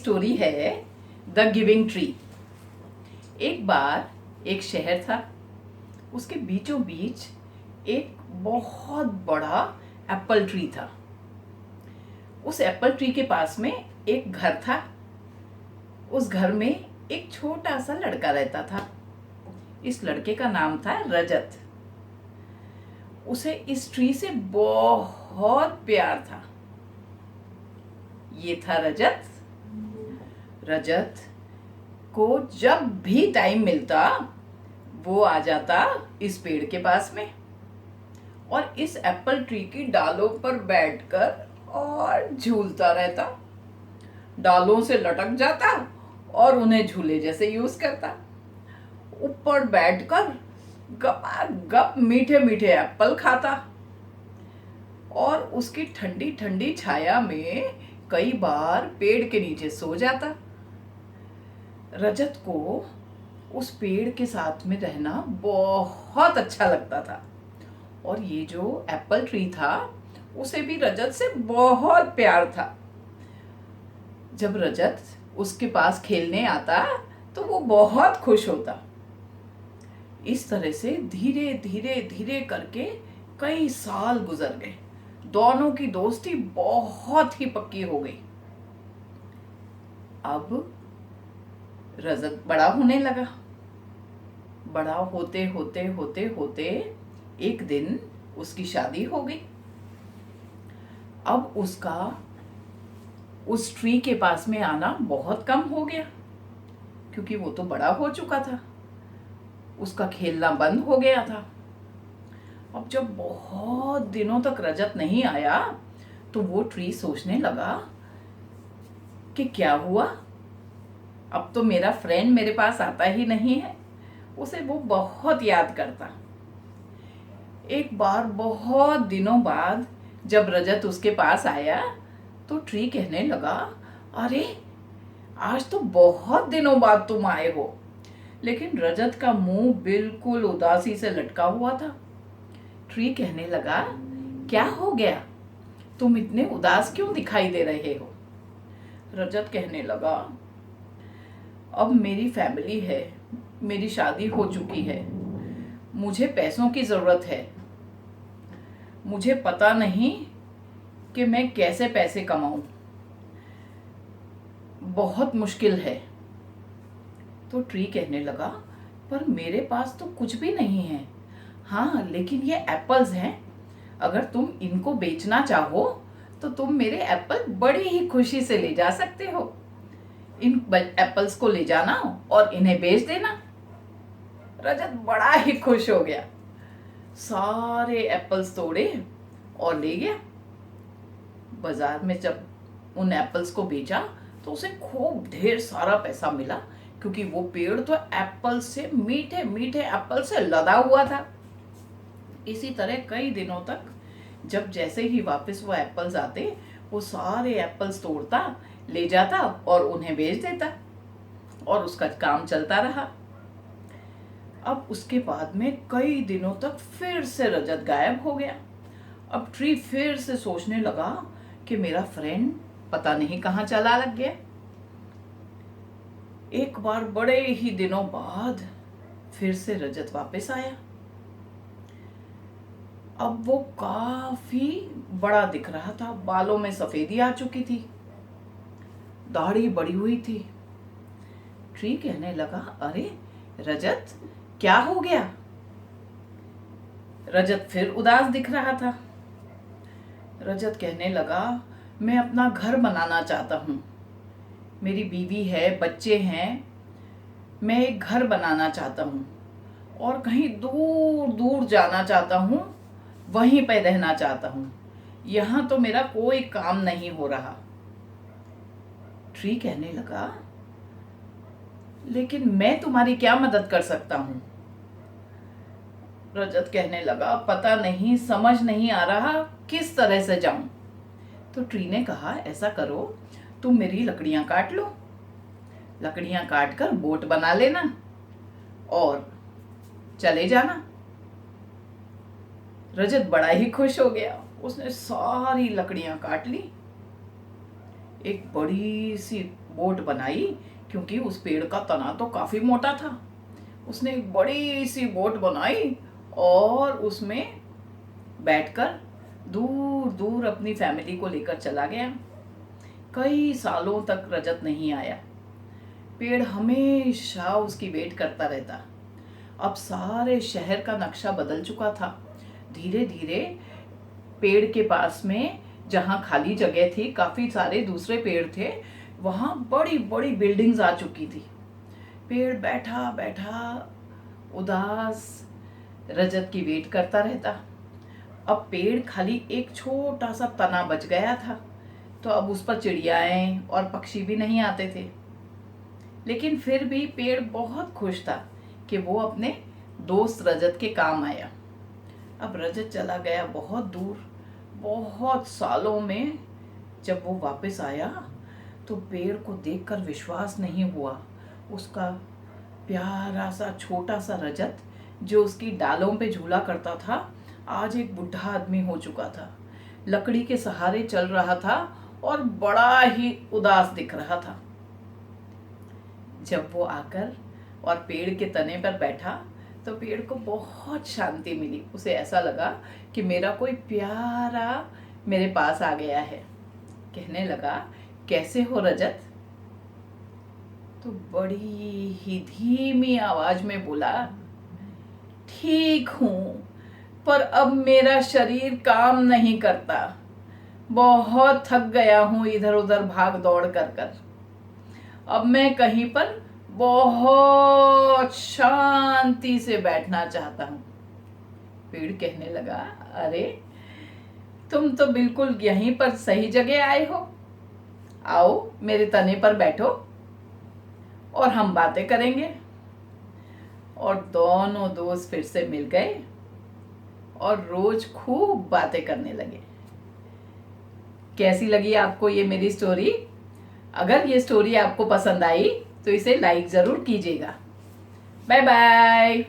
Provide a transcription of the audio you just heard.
Story है the giving tree. एक बार एक शहर था, उसके बीचों बीच एक बहुत बड़ा एप्पल ट्री था। उस एप्पल ट्री के पास में एक घर था। उस घर में एक छोटा सा लड़का रहता था। इस लड़के का नाम था रजत। उसे इस ट्री से बहुत प्यार था। ये था रजत। रजत को जब भी टाइम मिलता वो आ जाता इस पेड़ के पास में और इस एप्पल ट्री की डालों पर बैठकर और झूलता रहता। डालों से लटक जाता और उन्हें झूले जैसे यूज करता। ऊपर बैठकर गपागप मीठे मीठे एप्पल खाता और उसकी ठंडी ठंडी छाया में कई बार पेड़ के नीचे सो जाता। रजत को उस पेड़ के साथ में रहना बहुत अच्छा लगता था और ये जो एप्पल ट्री था उसे भी रजत से बहुत प्यार था। जब रजत उसके पास खेलने आता तो वो बहुत खुश होता। इस तरह से धीरे धीरे धीरे करके कई साल गुजर गए। दोनों की दोस्ती बहुत ही पक्की हो गई। अब रजत बड़ा होने लगा। बड़ा होते होते होते होते एक दिन उसकी शादी हो गई। अब उसका उस ट्री के पास में आना बहुत कम हो गया क्योंकि वो तो बड़ा हो चुका था। उसका खेलना बंद हो गया था। अब जब बहुत दिनों तक रजत नहीं आया तो वो ट्री सोचने लगा कि क्या हुआ, अब तो मेरा फ्रेंड मेरे पास आता ही नहीं है। उसे वो बहुत याद करता। एक बार बहुत दिनों बाद जब रजत उसके पास आया तो ट्री कहने लगा, अरे आज तो बहुत दिनों बाद तुम आए हो। लेकिन रजत का मुंह बिल्कुल उदासी से लटका हुआ था। ट्री कहने लगा, क्या हो गया, तुम इतने उदास क्यों दिखाई दे रहे हो। रजत कहने लगा, अब मेरी फैमिली है, मेरी शादी हो चुकी है, मुझे पैसों की जरूरत है। मुझे पता नहीं कि मैं कैसे पैसे कमाऊं, बहुत मुश्किल है। तो ट्री कहने लगा, पर मेरे पास तो कुछ भी नहीं है। हाँ, लेकिन ये एप्पल्स हैं, अगर तुम इनको बेचना चाहो तो तुम मेरे एप्पल बड़ी ही खुशी से ले जा सकते हो। इन एप्पल्स को ले जाना और इन्हें बेच देना। रजत बड़ा ही खुश हो गया, सारे एप्पल्स तोड़े और ले गया। बाजार में जब उन एप्पल्स को बेचा तो उसे खूब ढेर सारा पैसा मिला क्योंकि वो पेड़ तो एप्पल से, मीठे मीठे एप्पल से लदा हुआ था। इसी तरह कई दिनों तक जब जैसे ही वापस वो एप्पल्स आते वो सारे एप्पल्स तोड़ता, ले जाता और उन्हें बेच देता और उसका काम चलता रहा। अब उसके बाद में कई दिनों तक फिर से रजत गायब हो गया। अब ट्री फिर से सोचने लगा कि मेरा फ्रेंड पता नहीं कहाँ चला लग गया। एक बार बड़े ही दिनों बाद फिर से रजत वापस आया। अब वो काफी बड़ा दिख रहा था, बालों में सफेदी आ चुकी थी, दाढ़ी बड़ी हुई थी। ट्री कहने लगा, अरे रजत क्या हो गया। रजत फिर उदास दिख रहा था। रजत कहने लगा, मैं अपना घर बनाना चाहता हूँ, मेरी बीवी है, बच्चे हैं, मैं एक घर बनाना चाहता हूँ और कहीं दूर दूर जाना चाहता हूँ, वहीं पर रहना चाहता हूँ, यहाँ तो मेरा कोई काम नहीं हो रहा। ट्री कहने लगा, लेकिन मैं तुम्हारी क्या मदद कर सकता हूँ। रजत कहने लगा, पता नहीं, समझ नहीं आ रहा किस तरह से जाऊं। तो ट्री ने कहा, ऐसा करो, तुम मेरी लकड़ियां काट लो, लकड़ियां काट कर बोट बना लेना और चले जाना। रजत बड़ा ही खुश हो गया। उसने सारी लकड़ियां काट ली, एक बड़ी सी बोट बनाई, क्योंकि उस पेड़ का तना तो काफी मोटा था। उसने एक बड़ी सी बोट बनाई और उसमें बैठकर दूर दूर अपनी फैमिली को लेकर चला गया। कई सालों तक रजत नहीं आया। पेड़ हमेशा उसकी वेट करता रहता। अब सारे शहर का नक्शा बदल चुका था। धीरे धीरे पेड़ के पास में जहाँ खाली जगह थी, काफी सारे दूसरे पेड़ थे, वहाँ बड़ी बड़ी बिल्डिंग्स आ चुकी थी। पेड़ बैठा बैठा उदास रजत की वेट करता रहता। अब पेड़ खाली एक छोटा सा तना बच गया था, तो अब उस पर चिड़ियाएं और पक्षी भी नहीं आते थे। लेकिन फिर भी पेड़ बहुत खुश था कि वो अपने दोस्त रजत के काम आया। अब रजत चला गया बहुत दूर। बहुत सालों में जब वो वापस आया तो पेड़ को देखकर विश्वास नहीं हुआ। उसका प्यारा सा छोटा सा रजत जो उसकी डालों पे झूला करता था, आज एक बुढ़ा आदमी हो चुका था। लकड़ी के सहारे चल रहा था और बड़ा ही उदास दिख रहा था। जब वो आकर और पेड़ के तने पर बैठा तो पेड़ को बहुत शांति मिली। उसे ऐसा लगा कि मेरा कोई प्यारा मेरे पास आ गया है। कहने लगा, कैसे हो रजत? तो बड़ी ही धीमी आवाज में बोला, ठीक हूं, पर अब मेरा शरीर काम नहीं करता। बहुत थक गया हूं इधर उधर भाग दौड़ कर कर। अब मैं कहीं पर बहुत शांति से बैठना चाहता हूं। पेड़ कहने लगा, अरे तुम तो बिल्कुल यहीं पर सही जगह आए हो। आओ मेरे तने पर बैठो और हम बातें करेंगे। और दोनों दोस्त फिर से मिल गए और रोज खूब बातें करने लगे। कैसी लगी आपको ये मेरी स्टोरी? अगर ये स्टोरी आपको पसंद आई तो इसे लाइक जरूर कीजिएगा। Bye bye.